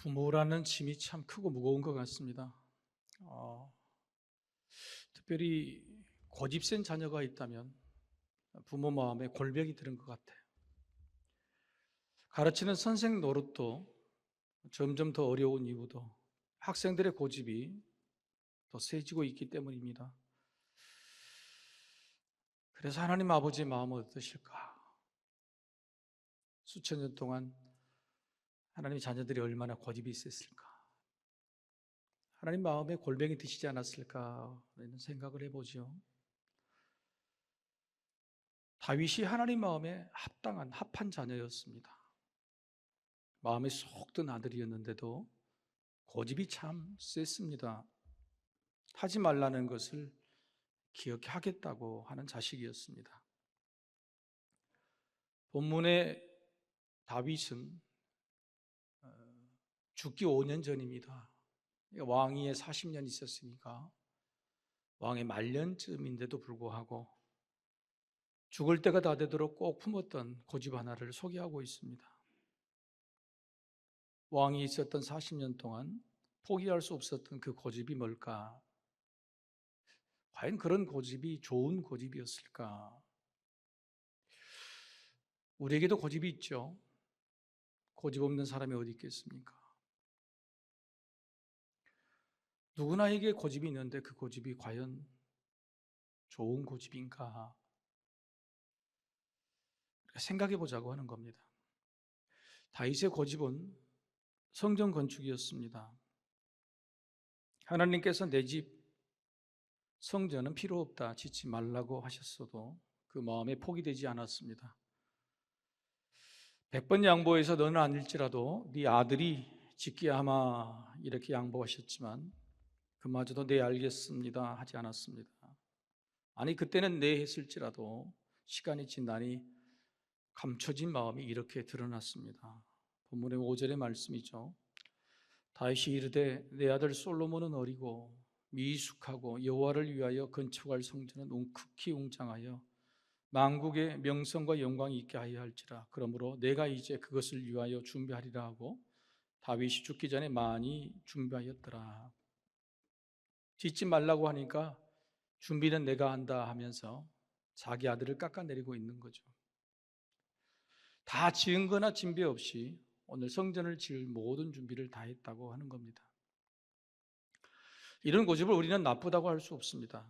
부모라는 짐이 참 크고 무거운 것 같습니다. 어, 특별히 고집센 자녀가 있다면 부모 마음에 골병이 드는 것 같아요. 가르치는 선생 노릇도 점점 더 어려운 이유도 학생들의 고집이 더 세지고 있기 때문입니다. 그래서 하나님 아버지의 마음은 어떠실까? 수천 년 동안 하나님 자녀들이 얼마나 고집이 있었을까? 하나님 마음에 골병이 드시지 않았을까? 라는 생각을 해보죠. 다윗이 하나님 마음에 합한 자녀였습니다. 마음에 쏙 든 아들이었는데도 고집이 참 셌습니다. 하지 말라는 것을 기억하겠다고 하는 자식이었습니다. 본문의 다윗은 죽기 5년 전입니다. 왕위에 40년 있었으니까 왕의 말년쯤인데도 불구하고 죽을 때가 다 되도록 꼭 품었던 고집 하나를 소개하고 있습니다. 왕이 있었던 40년 동안 포기할 수 없었던 그 고집이 뭘까? 과연 그런 고집이 좋은 고집이었을까? 우리에게도 고집이 있죠. 고집 없는 사람이 어디 있겠습니까? 누구나에게 고집이 있는데 그 고집이 과연 좋은 고집인가? 생각해 보자고 하는 겁니다. 다윗의 고집은 성전 건축이었습니다. 하나님께서 내 집 성전은 필요 없다, 짓지 말라고 하셨어도 그 마음에 포기되지 않았습니다. 100번 양보해서 너는 아닐지라도 네 아들이 짓게 하마 이렇게 양보하셨지만 그마저도 네 알겠습니다 하지 않았습니다. 아니 그때는 네 했을지라도 시간이 지나니 감춰진 마음이 이렇게 드러났습니다. 본문의 5절의 말씀이죠. 다윗이 이르되 내 아들 솔로몬은 어리고 미숙하고 여호와를 위하여 건축할 성전은 극히 웅장하여 만국의 명성과 영광이 있게 하여 할지라. 그러므로 내가 이제 그것을 위하여 준비하리라 하고 다윗이 죽기 전에 많이 준비하였더라. 짓지 말라고 하니까 준비는 내가 한다 하면서 자기 아들을 깎아내리고 있는 거죠. 다 지은 거나 진배 없이 오늘 성전을 지을 모든 준비를 다 했다고 하는 겁니다. 이런 고집을 우리는 나쁘다고 할 수 없습니다.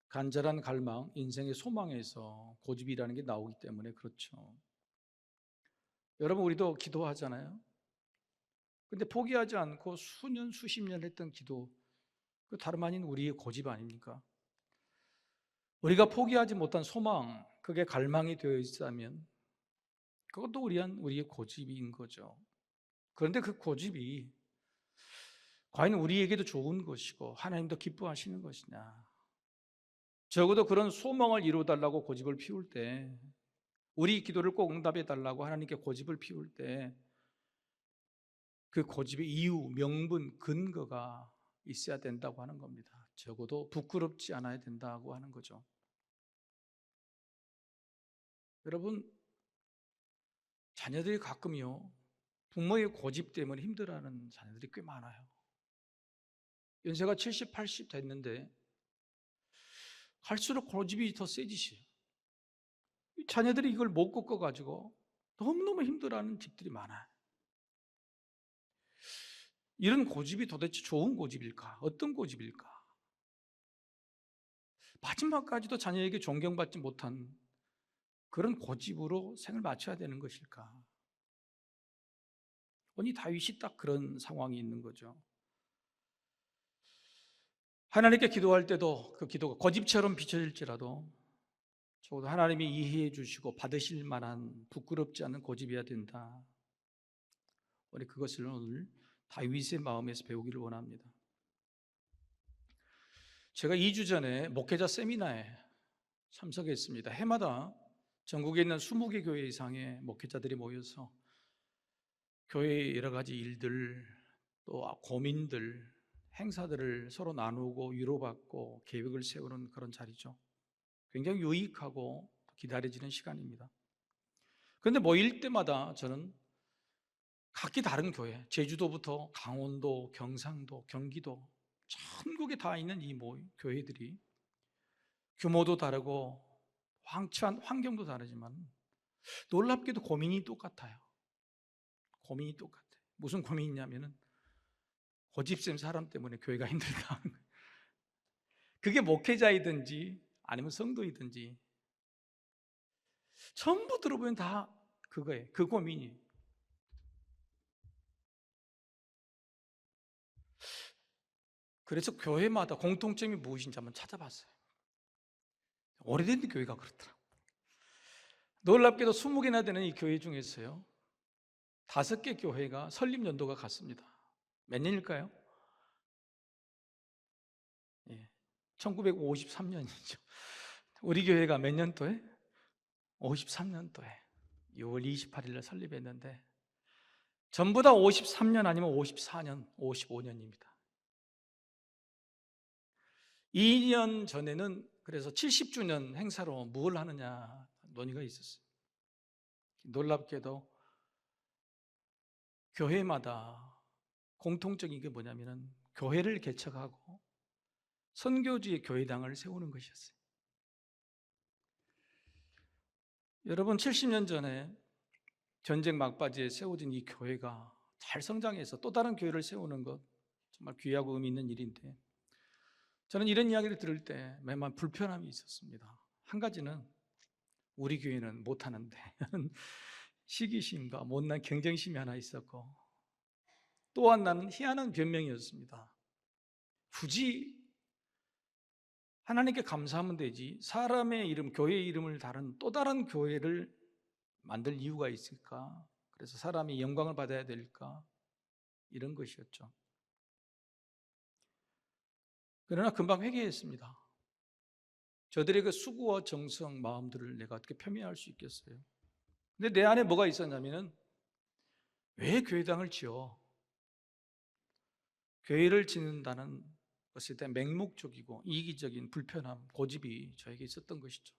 간절한 갈망, 인생의 소망에서 고집이라는 게 나오기 때문에 그렇죠. 여러분 우리도 기도하잖아요. 근데 포기하지 않고 수년, 수십 년 했던 기도, 그 다름 아닌 우리의 고집 아닙니까? 우리가 포기하지 못한 소망, 그게 갈망이 되어 있다면 그것도 우리의 고집인 거죠. 그런데 그 고집이 과연 우리에게도 좋은 것이고 하나님도 기뻐하시는 것이냐? 적어도 그런 소망을 이루어달라고 고집을 피울 때, 우리 기도를 꼭 응답해달라고 하나님께 고집을 피울 때 그 고집의 이유, 명분, 근거가 있어야 된다고 하는 겁니다. 적어도 부끄럽지 않아야 된다고 하는 거죠. 여러분, 자녀들이 가끔요 부모의 고집 때문에 힘들어하는 자녀들이 꽤 많아요. 연세가 70, 80 됐는데 갈수록 고집이 더 세지셔요. 자녀들이 이걸 못 꺾어가지고 너무너무 힘들어하는 집들이 많아요. 이런 고집이 도대체 좋은 고집일까? 어떤 고집일까? 마지막까지도 자녀에게 존경받지 못한 그런 고집으로 생을 마쳐야 되는 것일까? 오니 다윗이 딱 그런 상황이 있는 거죠. 하나님께 기도할 때도 그 기도가 고집처럼 비춰질지라도 적어도 하나님이 이해해 주시고 받으실 만한 부끄럽지 않은 고집이어야 된다. 우리 그것을 오늘 다윗의 마음에서 배우기를 원합니다. 제가 2주 전에 목회자 세미나에 참석했습니다. 해마다 전국에 있는 20개 교회 이상의 목회자들이 모여서 교회의 여러 가지 일들, 또 고민들, 행사들을 서로 나누고 위로받고 계획을 세우는 그런 자리죠. 굉장히 유익하고 기다려지는 시간입니다. 그런데 모일 때마다 저는 각기 다른 교회, 제주도부터 강원도, 경상도, 경기도 전국에 다 있는 이 교회들이 규모도 다르고 황치한 환경도 다르지만 놀랍게도 고민이 똑같아요. 고민이 똑같아요. 무슨 고민이냐면은 고집센 사람 때문에 교회가 힘들다. 그게 목회자이든지 아니면 성도이든지 전부 들어보면 다 그거예요. 그 고민이. 그래서 교회마다 공통점이 무엇인지 한번 찾아봤어요. 오래된 교회가 그렇더라고요. 놀랍게도 20개나 되는 이 교회 중에서요 5개 교회가 설립 연도가 같습니다. 몇 년일까요? 1953년이죠. 우리 교회가 몇 년도에? 53년도에 6월 28일에 설립했는데 전부 다 53년 아니면 54년, 55년입니다. 2년 전에는 그래서 70주년 행사로 뭘 하느냐 논의가 있었어요. 놀랍게도 교회마다 공통적인 게 뭐냐면은 교회를 개척하고 선교지의 교회당을 세우는 것이었어요. 여러분 70년 전에 전쟁 막바지에 세워진 이 교회가 잘 성장해서 또 다른 교회를 세우는 것 정말 귀하고 의미 있는 일인데 저는 이런 이야기를 들을 때 매번 불편함이 있었습니다. 한 가지는 우리 교회는 못하는데 하는 시기심과 못난 경쟁심이 하나 있었고 또 하나는 희한한 변명이었습니다. 굳이 하나님께 감사하면 되지 사람의 이름, 교회의 이름을 다른 또 다른 교회를 만들 이유가 있을까? 그래서 사람이 영광을 받아야 될까? 이런 것이었죠. 그러나 금방 회개했습니다. 저들의 그 수고와 정성, 마음들을 내가 어떻게 표명할 수 있겠어요? 근데 내 안에 뭐가 있었냐면은 왜 교회당을 지어? 교회를 짓는다는 것에 대한 맹목적이고 이기적인 불편함, 고집이 저에게 있었던 것이죠.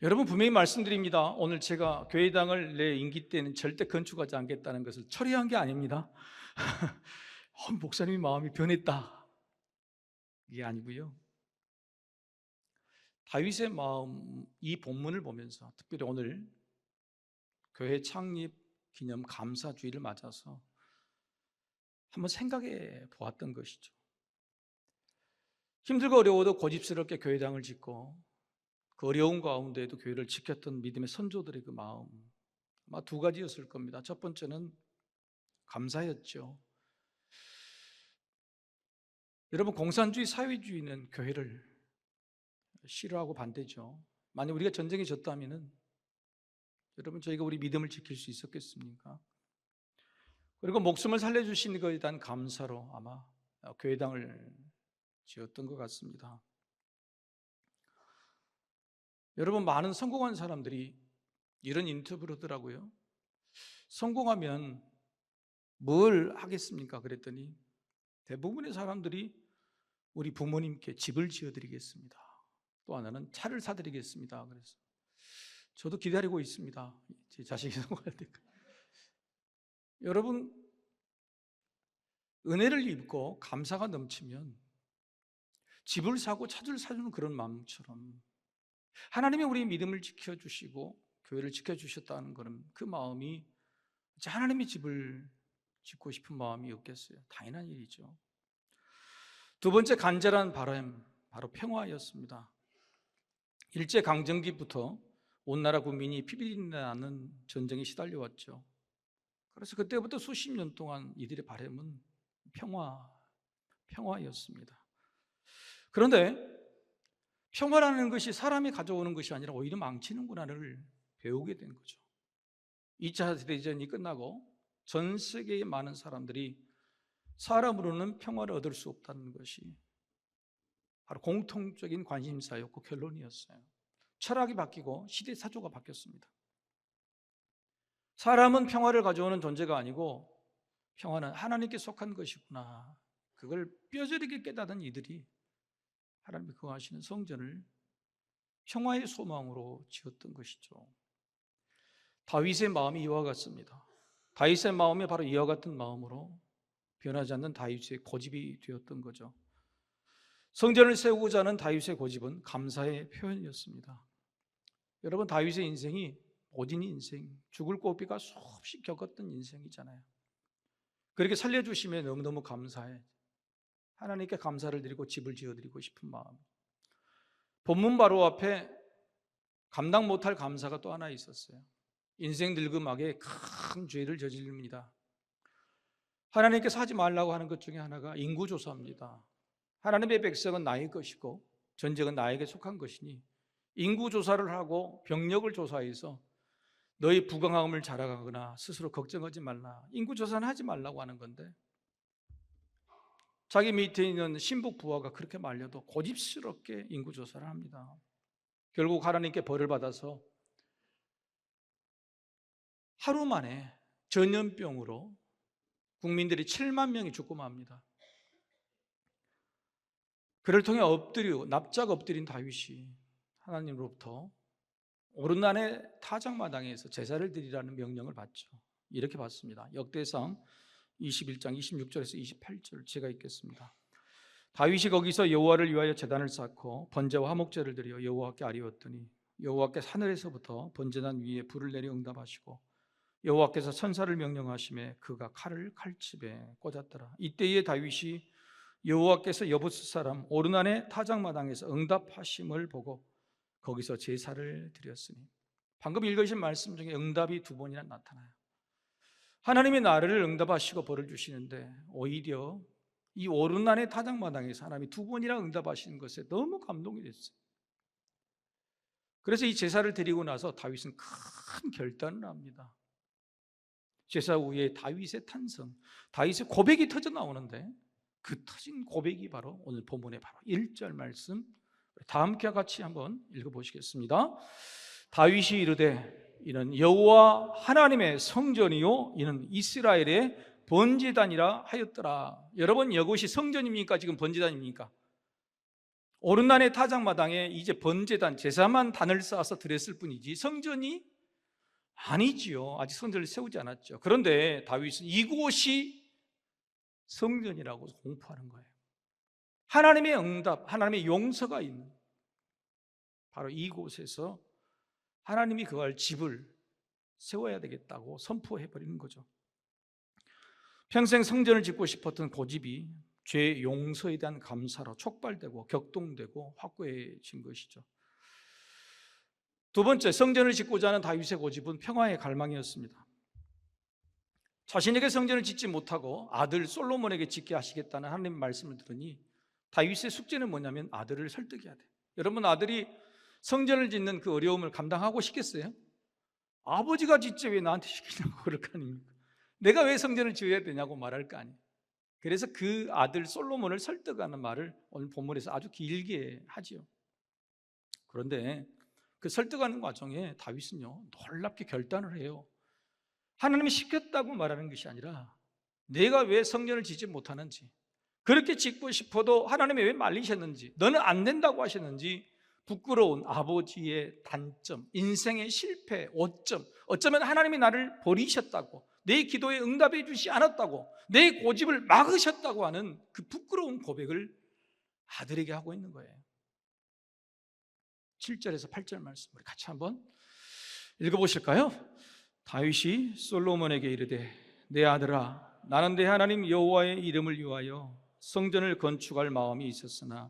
여러분 분명히 말씀드립니다. 오늘 제가 교회당을 내 임기 때는 절대 건축하지 않겠다는 것을 처리한 게 아닙니다. 목사님이 마음이 변했다. 이게 아니고요. 다윗의 마음, 이 본문을 보면서 특별히 오늘 교회 창립 기념 감사주의를 맞아서 한번 생각해 보았던 것이죠. 힘들고 어려워도 고집스럽게 교회당을 짓고 그 어려운 가운데에도 교회를 지켰던 믿음의 선조들의 그 마음 아마 두 가지였을 겁니다. 첫 번째는 감사였죠. 여러분 공산주의 사회주의는 교회를 싫어하고 반대죠. 만약 우리가 전쟁에 졌다면은 여러분 저희가 우리 믿음을 지킬 수 있었겠습니까? 그리고 목숨을 살려주신 것에 대한 감사로 아마 교회당을 지었던 것 같습니다. 여러분 많은 성공한 사람들이 이런 인터뷰를 하더라고요. 성공하면 뭘 하겠습니까? 그랬더니 대부분의 사람들이 우리 부모님께 집을 지어드리겠습니다. 또 하나는 차를 사드리겠습니다. 그래서 저도 기다리고 있습니다. 제 자식이 성공할 때까지. 여러분 은혜를 입고 감사가 넘치면 집을 사고 차를 사주는 그런 마음처럼 하나님이 우리의 믿음을 지켜주시고 교회를 지켜주셨다는 것은 그 마음이 하나님의 집을 짓고 싶은 마음이 없겠어요? 당연한 일이죠. 두 번째 간절한 바람, 바로 평화였습니다. 일제강점기부터 온 나라 국민이 피비린내나는 전쟁에 시달려왔죠. 그래서 그때부터 수십 년 동안 이들의 바람은 평화였습니다. 그런데 평화라는 것이 사람이 가져오는 것이 아니라 오히려 망치는구나를 배우게 된 거죠. 2차 대전이 끝나고 전 세계의 많은 사람들이 사람으로는 평화를 얻을 수 없다는 것이 바로 공통적인 관심사였고 결론이었어요. 철학이 바뀌고 시대 사조가 바뀌었습니다. 사람은 평화를 가져오는 존재가 아니고 평화는 하나님께 속한 것이구나. 그걸 뼈저리게 깨닫은 이들이 하나님이 거하시는 성전을 평화의 소망으로 지었던 것이죠. 다윗의 마음이 이와 같습니다. 다윗의 마음이 바로 이와 같은 마음으로 변하지 않는 다윗의 고집이 되었던 거죠. 성전을 세우고자 하는 다윗의 고집은 감사의 표현이었습니다. 여러분, 다윗의 인생이 모진 인생, 죽을 고비가 수없이 겪었던 인생이잖아요. 그렇게 살려주시면 너무너무 감사해. 하나님께 감사를 드리고 집을 지어드리고 싶은 마음. 본문 바로 앞에 감당 못할 감사가 또 하나 있었어요. 인생 늙음하게 큰 죄를 저지릅니다. 하나님께서 하지 말라고 하는 것 중에 하나가 인구조사입니다. 하나님의 백성은 나의 것이고 전쟁은 나에게 속한 것이니 인구조사를 하고 병력을 조사해서 너희 부강함을 자랑하거나 스스로 걱정하지 말라. 인구조사는 하지 말라고 하는 건데 자기 밑에 있는 신복 부하가 그렇게 말려도 고집스럽게 인구조사를 합니다. 결국 하나님께 벌을 받아서 하루 만에 전염병으로 국민들이 7만 명이 죽고 맙니다. 그를 통해 납작 엎드린 다윗이 하나님으로부터 오른날의 타작마당에서 제사를 드리라는 명령을 받죠. 이렇게 받습니다. 역대상 21장 26절에서 28절 제가 읽겠습니다. 다윗이 거기서 여호와를 위하여 제단을 쌓고 번제와 화목제를 드려 여호와께 아뢰었더니 여호와께서 하늘에서부터 번제단 위에 불을 내려 응답하시고 여호와께서 천사를 명령하심에 그가 칼을 칼집에 꽂았더라. 이때에 다윗이 여호와께서 여부스 사람 오르난의 타작마당에서 응답하심을 보고 거기서 제사를 드렸으니, 방금 읽으신 말씀 중에 응답이 2번이나 나타나요. 하나님이 나를 응답하시고 벌을 주시는데 오히려 이 오르난의 타작마당에서 하나님이 2번이나 응답하시는 것에 너무 감동이 됐어요. 그래서 이 제사를 드리고 나서 다윗은 큰 결단을 합니다. 제사 후에 다윗의 탄성, 다윗의 고백이 터져 나오는데 그 터진 고백이 바로 오늘 본문의 바로 1절 말씀, 다 함께 같이 한번 읽어보시겠습니다. 다윗이 이르되 이는 여호와 하나님의 성전이요 이는 이스라엘의 번제단이라 하였더라. 여러분, 이것이 성전입니까? 지금 번제단입니까? 오른난의 타작마당에 이제 번제단, 제사만 단을 쌓아서 드렸을 뿐이지 성전이 아니지요. 아직 성전을 세우지 않았죠. 그런데 다윗은 이곳이 성전이라고 공포하는 거예요. 하나님의 응답, 하나님의 용서가 있는 바로 이곳에서 하나님이 그할 집을 세워야 되겠다고 선포해버리는 거죠. 평생 성전을 짓고 싶었던 고집이 죄 용서에 대한 감사로 촉발되고 격동되고 확고해진 것이죠. 2번째, 성전을 짓고자 하는 다윗의 고집은 평화의 갈망이었습니다. 자신에게 성전을 짓지 못하고 아들 솔로몬에게 짓게 하시겠다는 하나님의 말씀을 들으니 다윗의 숙제는 뭐냐면 아들을 설득해야 돼. 여러분, 아들이 성전을 짓는 그 어려움을 감당하고 싶겠어요? 아버지가 짓지 왜 나한테 시키냐고 그럴 거 아닙니까? 내가 왜 성전을 지어야 되냐고 말할 거 아니에요. 그래서 그 아들 솔로몬을 설득하는 말을 오늘 본문에서 아주 길게 하지요. 그런데 그 설득하는 과정에 다윗은요 놀랍게 결단을 해요. 하나님이 시켰다고 말하는 것이 아니라 내가 왜 성전을 짓지 못하는지, 그렇게 짓고 싶어도 하나님이 왜 말리셨는지, 너는 안 된다고 하셨는지, 부끄러운 아버지의 단점, 인생의 실패, 오점, 어쩌면 하나님이 나를 버리셨다고, 내 기도에 응답해 주지 않았다고, 내 고집을 막으셨다고 하는 그 부끄러운 고백을 아들에게 하고 있는 거예요. 7절에서 8절 말씀 우리 같이 한번 읽어보실까요? 다윗이 솔로몬에게 이르되 내 아들아, 나는 내 하나님 여호와의 이름을 위하여 성전을 건축할 마음이 있었으나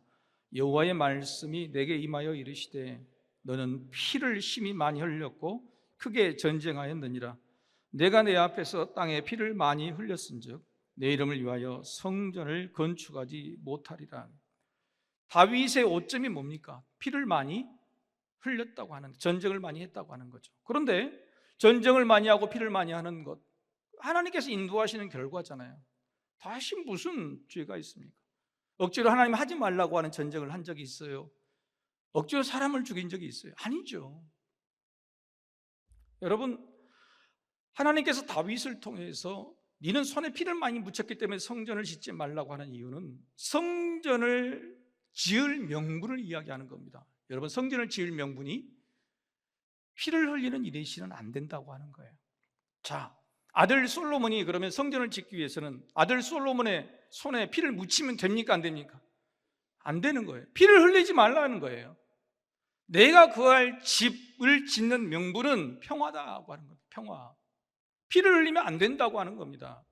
여호와의 말씀이 내게 임하여 이르시되 너는 피를 심히 많이 흘렸고 크게 전쟁하였느니라. 내가 내 앞에서 땅에 피를 많이 흘렸은즉 내 이름을 위하여 성전을 건축하지 못하리라. 다윗의 오점이 뭡니까? 피를 많이 흘렸다고 하는, 전쟁을 많이 했다고 하는 거죠. 그런데 전쟁을 많이 하고 피를 많이 하는 것, 하나님께서 인도하시는 결과잖아요. 다시 무슨 죄가 있습니까? 억지로 하나님 하지 말라고 하는 전쟁을 한 적이 있어요? 억지로 사람을 죽인 적이 있어요? 아니죠. 여러분, 하나님께서 다윗을 통해서 너는 손에 피를 많이 묻혔기 때문에 성전을 짓지 말라고 하는 이유는 성전을 지을 명분을 이야기하는 겁니다. 여러분, 성전을 지을 명분이 피를 흘리는 일이시는 안 된다고 하는 거예요. 자, 아들 솔로몬이 그러면 성전을 짓기 위해서는 아들 솔로몬의 손에 피를 묻히면 됩니까? 안 됩니까? 안 되는 거예요. 피를 흘리지 말라는 거예요. 내가 거할 집을 짓는 명분은 평화다고 하는 겁니다. 평화. 피를 흘리면 안 된다고 하는 겁니다.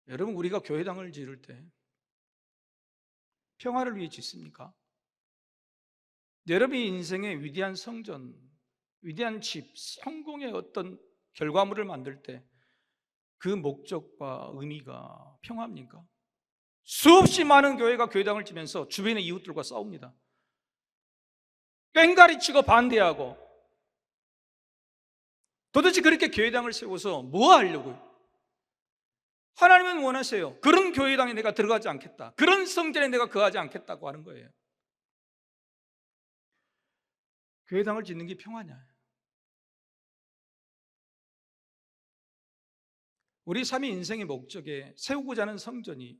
여러분, 우리가 교회당을 지을 때 평화를 위해 짓습니까? 여러분의 인생의 위대한 성전, 위대한 집, 성공의 어떤 결과물을 만들 때 그 목적과 의미가 평화입니까? 수없이 많은 교회가 교회당을 지면서 주변의 이웃들과 싸웁니다. 꽹가리 치고 반대하고, 도대체 그렇게 교회당을 세워서 뭐 하려고요? 하나님은 원하세요. 그런 교회당에 내가 들어가지 않겠다, 그런 성전에 내가 거하지 않겠다고 하는 거예요. 교회당을 짓는 게 평화냐? 우리 삶의 인생의 목적에 세우고자 하는 성전이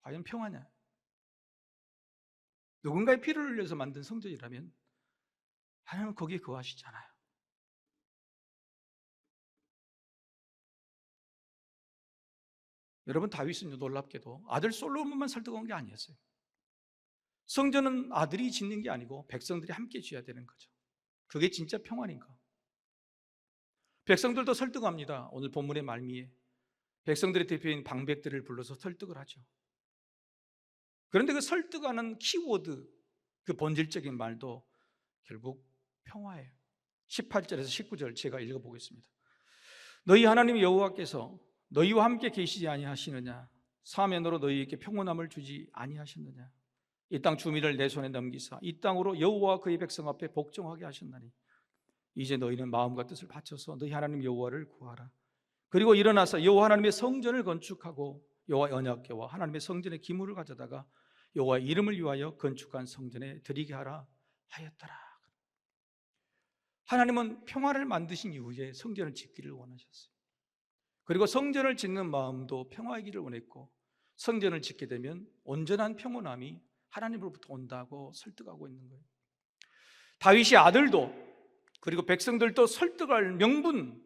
과연 평화냐? 누군가의 피를 흘려서 만든 성전이라면 하나님은 거기에 거하시잖아요. 여러분, 다윗은 놀랍게도 아들 솔로몬만 설득한 게 아니었어요. 성전은 아들이 짓는 게 아니고 백성들이 함께 지어야 되는 거죠. 그게 진짜 평화인가? 백성들도 설득합니다. 오늘 본문의 말미에 백성들의 대표인 방백들을 불러서 설득을 하죠. 그런데 그 설득하는 키워드, 그 본질적인 말도 결국 평화예요. 18절에서 19절 제가 읽어보겠습니다. 너희 하나님 여호와께서 너희와 함께 계시지 아니하시느냐? 사면으로 너희에게 평온함을 주지 아니하셨느냐? 이 땅 주민을 내 손에 넘기사 이 땅으로 여호와와 그의 백성 앞에 복종하게 하셨나니 이제 너희는 마음과 뜻을 바쳐서 너희 하나님 여호와를 구하라. 그리고 일어나서 여호와 하나님의 성전을 건축하고 여호와 언약궤와 하나님의 성전의 기물을 가져다가 여호와의 이름을 위하여 건축한 성전에 드리게 하라 하였더라. 하나님은 평화를 만드신 이후에 성전을 짓기를 원하셨어요. 그리고 성전을 짓는 마음도 평화이기를 원했고, 성전을 짓게 되면 온전한 평온함이 하나님으로부터 온다고 설득하고 있는 거예요. 다윗의 아들도 그리고 백성들도 설득할 명분,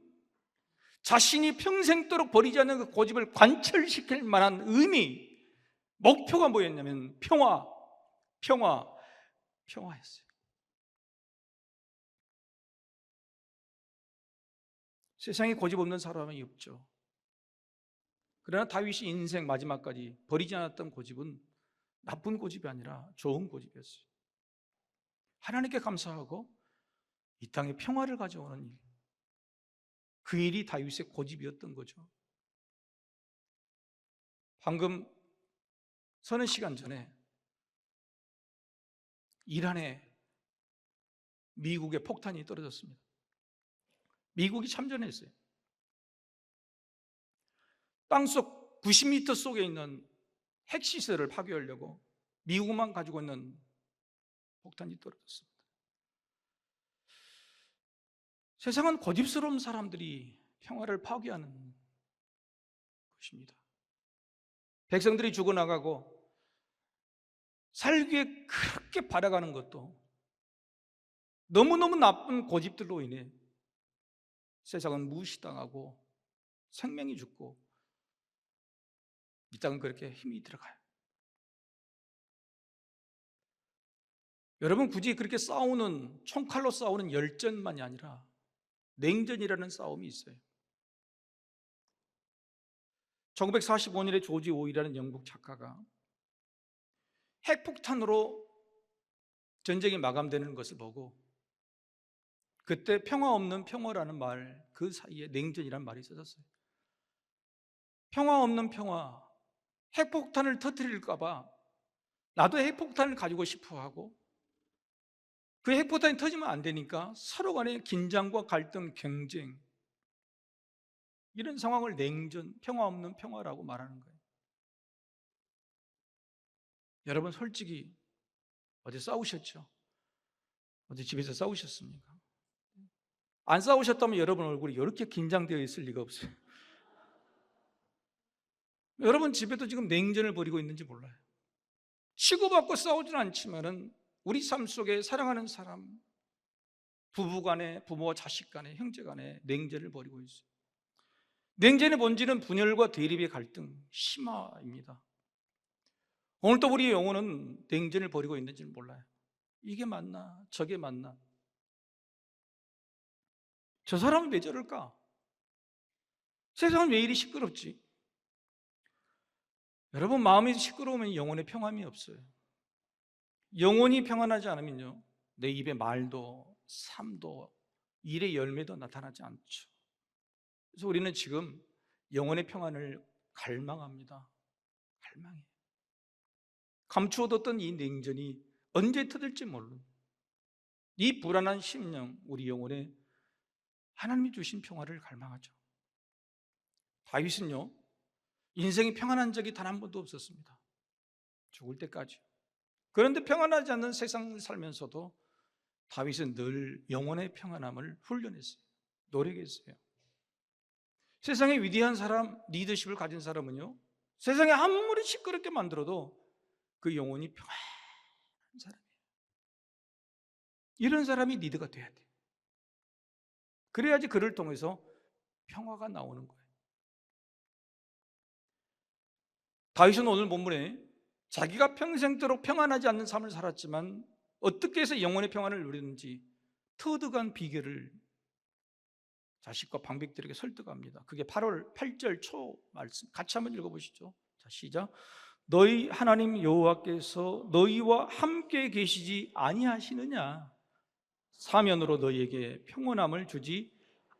자신이 평생도록 버리지 않는 그 고집을 관철시킬 만한 의미, 목표가 뭐였냐면 평화였어요. 세상에 고집 없는 사람이 없죠. 그러나 다윗이 인생 마지막까지 버리지 않았던 고집은 나쁜 고집이 아니라 좋은 고집이었어요. 하나님께 감사하고 이 땅에 평화를 가져오는 일, 그 일이 다윗의 고집이었던 거죠. 방금 서너 시간 전에 이란에 미국의 폭탄이 떨어졌습니다. 미국이 참전했어요. 땅속 90m 속에 있는 핵시설을 파괴하려고 미국만 가지고 있는 폭탄이 떨어졌습니다. 세상은 고집스러운 사람들이 평화를 파괴하는 것입니다. 백성들이 죽어나가고 살기 위해 그렇게 바라가는 것도 너무너무 나쁜 고집들로 인해 세상은 무시당하고 생명이 죽고 이 땅은 그렇게 힘이 들어가요. 여러분, 굳이 그렇게 싸우는, 총칼로 싸우는 열전만이 아니라 냉전이라는 싸움이 있어요. 1945년에 조지 오일이라는 영국 작가가 핵폭탄으로 전쟁이 마감되는 것을 보고 그때 평화 없는 평화라는 말, 그 사이에 냉전이라는 말이 써졌어요. 평화 없는 평화, 핵폭탄을 터뜨릴까 봐 나도 핵폭탄을 가지고 싶어 하고 그 핵폭탄이 터지면 안 되니까 서로 간의 긴장과 갈등, 경쟁, 이런 상황을 냉전, 평화 없는 평화라고 말하는 거예요. 여러분, 솔직히 어제 싸우셨죠? 어제 집에서 싸우셨습니까? 안 싸우셨다면 여러분 얼굴이 이렇게 긴장되어 있을 리가 없어요. 여러분 집에도 지금 냉전을 벌이고 있는지 몰라요. 치고받고 싸우지는 않지만은 우리 삶 속에 사랑하는 사람, 부부 간에, 부모와 자식 간에, 형제 간에 냉전을 벌이고 있어요. 냉전의 본질은 분열과 대립의 갈등, 심화입니다. 오늘도 우리 영혼은 냉전을 벌이고 있는지는 몰라요. 이게 맞나? 저게 맞나? 저 사람은 왜 저럴까? 세상은 왜 이리 시끄럽지? 여러분, 마음이 시끄러우면 영혼의 평안이 없어요. 영혼이 평안하지 않으면요, 내 입에 말도 삶도 일의 열매도 나타나지 않죠. 그래서 우리는 지금 영혼의 평안을 갈망합니다. 갈망해. 감추어뒀던 이 냉전이 언제 터질지 모르는 이 불안한 심령, 우리 영혼에 하나님이 주신 평화를 갈망하죠. 다윗은요, 인생이 평안한 적이 단 한 번도 없었습니다. 죽을 때까지. 그런데 평안하지 않는 세상을 살면서도 다윗은 늘 영혼의 평안함을 훈련했어요. 노력했어요. 세상에 위대한 사람, 리더십을 가진 사람은요, 세상에 아무리 시끄럽게 만들어도 그 영혼이 평안한 사람이에요. 이런 사람이 리더가 돼야 돼요. 그래야지 그를 통해서 평화가 나오는 거예요. 다윗은 오늘 본문에 자기가 평생도록 평안하지 않는 삶을 살았지만 어떻게 해서 영혼의 평안을 누리는지 터득한 비결을 자식과 방백들에게 설득합니다. 그게 8절 초 말씀, 같이 한번 읽어보시죠. 자, 시작. 너희 하나님 여호와께서 너희와 함께 계시지 아니하시느냐? 사면으로 너희에게 평온함을 주지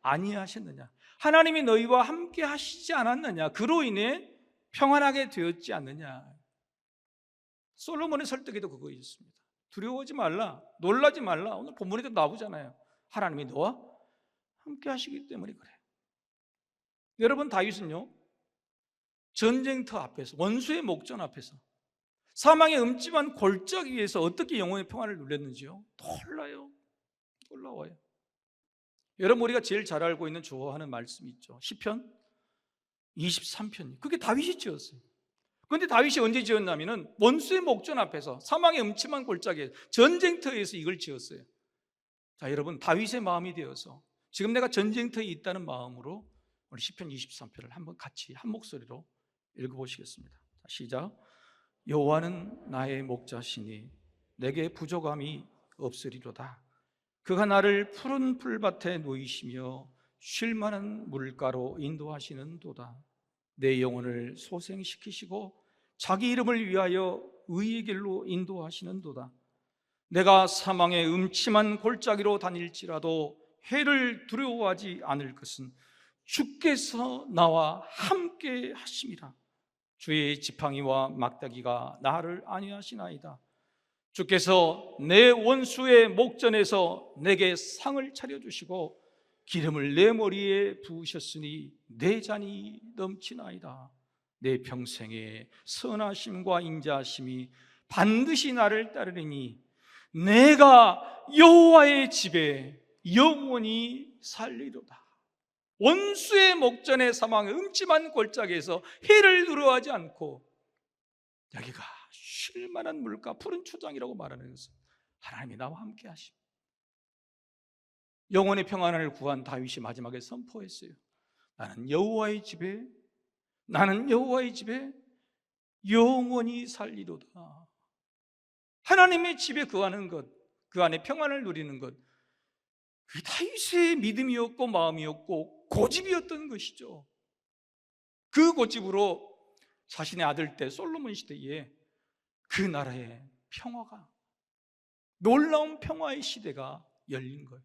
아니하셨느냐? 하나님이 너희와 함께 하시지 않았느냐? 그로 인해 평안하게 되었지 않느냐? 솔로몬의 설득에도 그거였습니다. 두려워하지 말라, 놀라지 말라. 오늘 본문에도 나오잖아요. 하나님이 너와 함께 하시기 때문에 그래. 여러분, 다윗은요, 전쟁터 앞에서, 원수의 목전 앞에서, 사망의 음침한 골짜기 위에서 어떻게 영혼의 평안을 누렸는지요? 놀라워요. 여러분, 우리가 제일 잘 알고 있는 좋아하는 말씀이 있죠. 시편 23편. 그게 다윗이 지었어요. 그런데 다윗이 언제 지었냐면은 원수의 목전 앞에서, 사망의 음침한 골짜기에, 전쟁터에서 이걸 지었어요. 자, 여러분, 다윗의 마음이 되어서 지금 내가 전쟁터에 있다는 마음으로 우리 시편 23편을 한번 같이 한 목소리로 읽어보시겠습니다. 자, 시작. 여호와는 나의 목자시니 내게 부족함이 없으리로다. 그가 나를 푸른 풀밭에 누이시며 쉴 만한 물가로 인도하시는도다. 내 영혼을 소생시키시고 자기 이름을 위하여 의의 길로 인도하시는도다. 내가 사망의 음침한 골짜기로 다닐지라도 해를 두려워하지 않을 것은 주께서 나와 함께 하심이라. 주의 지팡이와 막대기가 나를 안위하시나이다. 주께서 내 원수의 목전에서 내게 상을 차려주시고 기름을 내 머리에 부으셨으니 내 잔이 넘치나이다. 내 평생에 선하심과 인자하심이 반드시 나를 따르리니 내가 여호와의 집에 영원히 살리로다. 원수의 목전에 사망의 음침한 골짜기에서 해를 두려워하지 않고 여기가 쉴 만한 물가, 푸른 초장이라고 말하는 것은 하나님이 나와 함께 하심. 영혼의 평안을 구한 다윗이 마지막에 선포했어요. 나는 여호와의 집에 영원히 살리로다. 하나님의 집에 거하는 것, 그 안에 평안을 누리는 것, 그게 다윗의 믿음이었고 마음이었고 고집이었던 것이죠. 그 고집으로 자신의 아들 때 솔로몬 시대에 그 나라의 평화가, 놀라운 평화의 시대가 열린 거예요.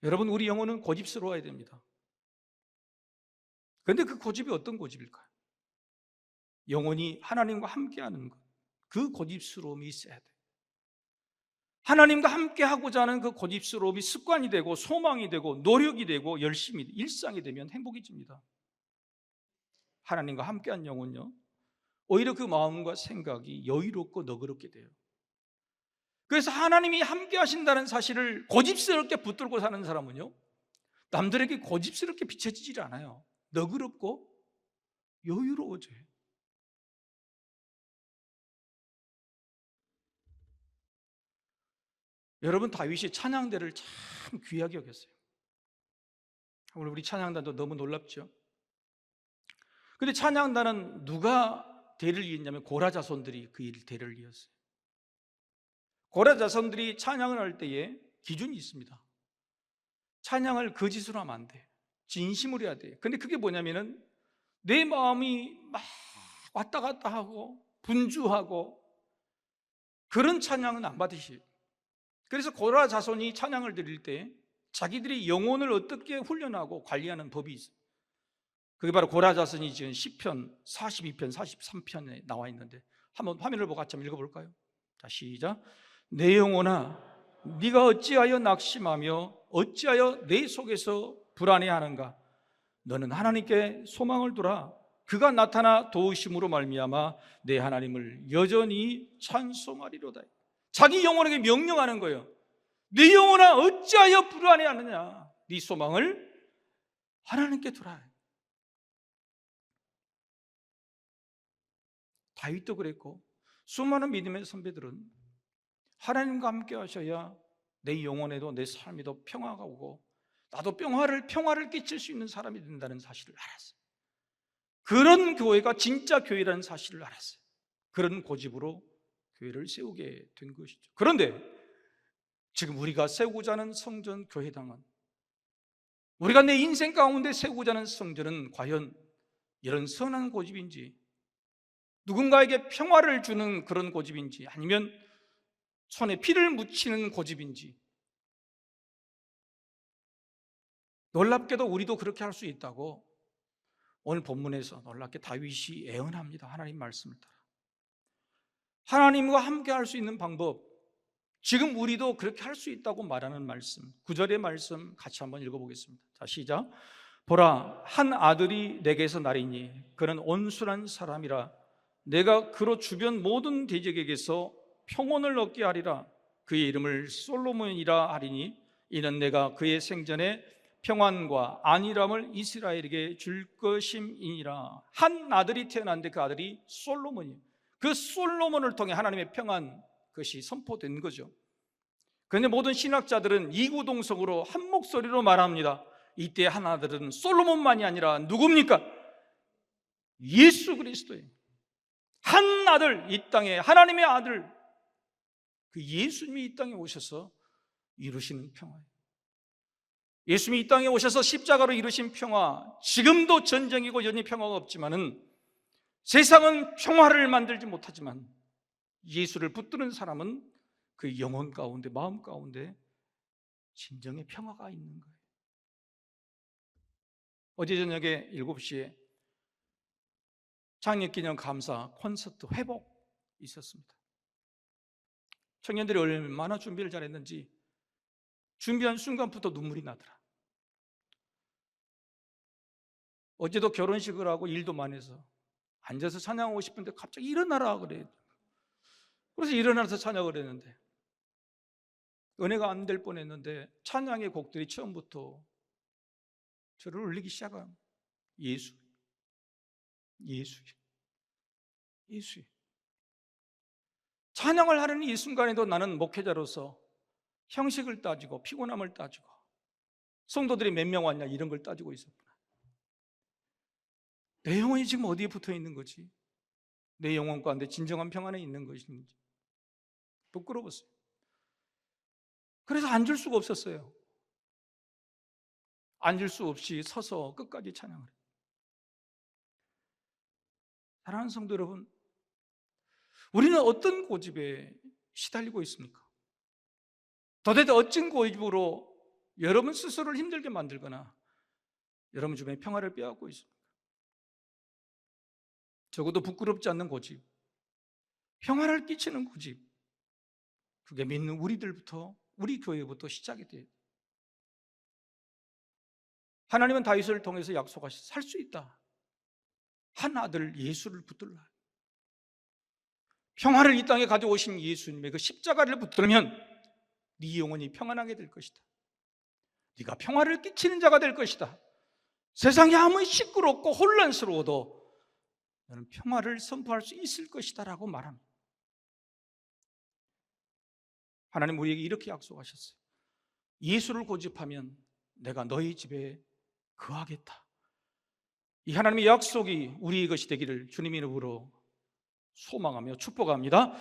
여러분, 우리 영혼은 고집스러워야 됩니다. 그런데 그 고집이 어떤 고집일까요? 영혼이 하나님과 함께하는 것, 그 고집스러움이 있어야 돼요. 하나님과 함께하고자 하는 그 고집스러움이 습관이 되고 소망이 되고 노력이 되고 열심히 일상이 되면 행복해집니다. 하나님과 함께한 영혼요, 오히려 그 마음과 생각이 여유롭고 너그럽게 돼요. 그래서 하나님이 함께 하신다는 사실을 고집스럽게 붙들고 사는 사람은요, 남들에게 고집스럽게 비춰지질 않아요. 너그럽고 여유로워져요. 여러분, 다윗이 찬양대를 참 귀하게 여겼어요. 오늘 우리 찬양단도 너무 놀랍죠. 근데 찬양단은 누가 대를 이었냐면 고라 자손들이 그 대를 이었어요. 고라 자손들이 찬양을 할 때에 기준이 있습니다. 찬양을 거짓으로 하면 안 돼. 진심으로 해야 돼. 근데 그게 뭐냐면은 내 마음이 막 왔다 갔다 하고 분주하고 그런 찬양은 안 받으시. 그래서 고라 자손이 찬양을 드릴 때 자기들이 영혼을 어떻게 훈련하고 관리하는 법이 있어요. 그게 바로 고라 자손이 지은 시편 42편, 43편에 나와 있는데 한번 화면을 보고 같이 한번 읽어볼까요? 자, 시작. 내 영혼아, 네가 어찌하여 낙심하며 어찌하여 내 속에서 불안해하는가? 너는 하나님께 소망을 두라. 그가 나타나 도우심으로 말미암아 내 하나님을 여전히 찬송하리로다. 자기 영혼에게 명령하는 거예요. 네 영혼아, 어찌하여 불안해하느냐? 네 소망을 하나님께 두라. 다윗도 그랬고 수많은 믿음의 선배들은 하나님과 함께 하셔야 내 영혼에도 내 삶에도 평화가 오고 나도 평화를 끼칠 수 있는 사람이 된다는 사실을 알았어요. 그런 교회가 진짜 교회라는 사실을 알았어요. 그런 고집으로 교회를 세우게 된 것이죠. 그런데 지금 우리가 세우고자 하는 성전 교회당은, 우리가 내 인생 가운데 세우고자 하는 성전은 과연 이런 선한 고집인지, 누군가에게 평화를 주는 그런 고집인지, 아니면 손에 피를 묻히는 고집인지. 놀랍게도 우리도 그렇게 할 수 있다고 오늘 본문에서 놀랍게 다윗이 애언합니다. 하나님 말씀을 따라 하나님과 함께 할 수 있는 방법, 지금 우리도 그렇게 할 수 있다고 말하는 말씀, 9절의 말씀 같이 한번 읽어보겠습니다. 자, 시작. 보라, 한 아들이 내게서 나리니 그는 온순한 사람이라. 내가 그로 주변 모든 대적에게서 평온을 얻게 하리라. 그의 이름을 솔로몬이라 하리니 이는 내가 그의 생전에 평안과 안일함을 이스라엘에게 줄 것임이니라. 한 아들이 태어났는데 그 아들이 솔로몬이에요. 그 솔로몬을 통해 하나님의 평안, 그것이 선포된 거죠. 그런데 모든 신학자들은 이구동성으로 한 목소리로 말합니다. 이때 한 아들은 솔로몬만이 아니라 누굽니까? 예수 그리스도예요. 한 아들, 이 땅에 하나님의 아들, 그 예수님이 이 땅에 오셔서 이루시는 평화예요. 예수님이 이 땅에 오셔서 십자가로 이루신 평화, 지금도 전쟁이고 여전히 평화가 없지만은, 세상은 평화를 만들지 못하지만 예수를 붙드는 사람은 그 영혼 가운데, 마음 가운데 진정의 평화가 있는 거예요. 어제 저녁에 7시에 창립기념 감사 콘서트 회복 있었습니다. 청년들이 얼마나 준비를 잘했는지 준비한 순간부터 눈물이 나더라. 어제도 결혼식을 하고 일도 많이 해서 앉아서 찬양하고 싶은데 갑자기 일어나라 그래. 그래서 일어나서 찬양을 했는데 은혜가 안 될 뻔했는데 찬양의 곡들이 처음부터 저를 울리기 시작한 예수. 찬양을 하는 이 순간에도 나는 목회자로서 형식을 따지고 피곤함을 따지고 성도들이 몇 명 왔냐 이런 걸 따지고 있었구나. 내 영혼이 지금 어디에 붙어 있는 거지? 내 영혼 가운데 진정한 평안에 있는 것인지 부끄러웠어요. 그래서 앉을 수가 없었어요. 앉을 수 없이 서서 끝까지 찬양을 해요. 사랑하는 성도 여러분, 우리는 어떤 고집에 시달리고 있습니까? 도대체 어떤 고집으로 여러분 스스로를 힘들게 만들거나 여러분 주변에 평화를 빼앗고 있습니까? 적어도 부끄럽지 않는 고집, 평화를 끼치는 고집, 그게 믿는 우리들부터, 우리 교회부터 시작이 돼요. 하나님은 다윗을 통해서 약속하시 살 수 있다. 한 아들 예수를 붙들라. 평화를 이 땅에 가져오신 예수님의 그 십자가를 붙들면 네 영혼이 평안하게 될 것이다. 네가 평화를 끼치는 자가 될 것이다. 세상이 아무리 시끄럽고 혼란스러워도 너는 평화를 선포할 수 있을 것이다 라고 말합니다. 하나님 우리에게 이렇게 약속하셨어요. 예수를 고집하면 내가 너희 집에 거하겠다. 이 하나님의 약속이 우리의 것이 되기를 주님의 이름으로 소망하며 축복합니다.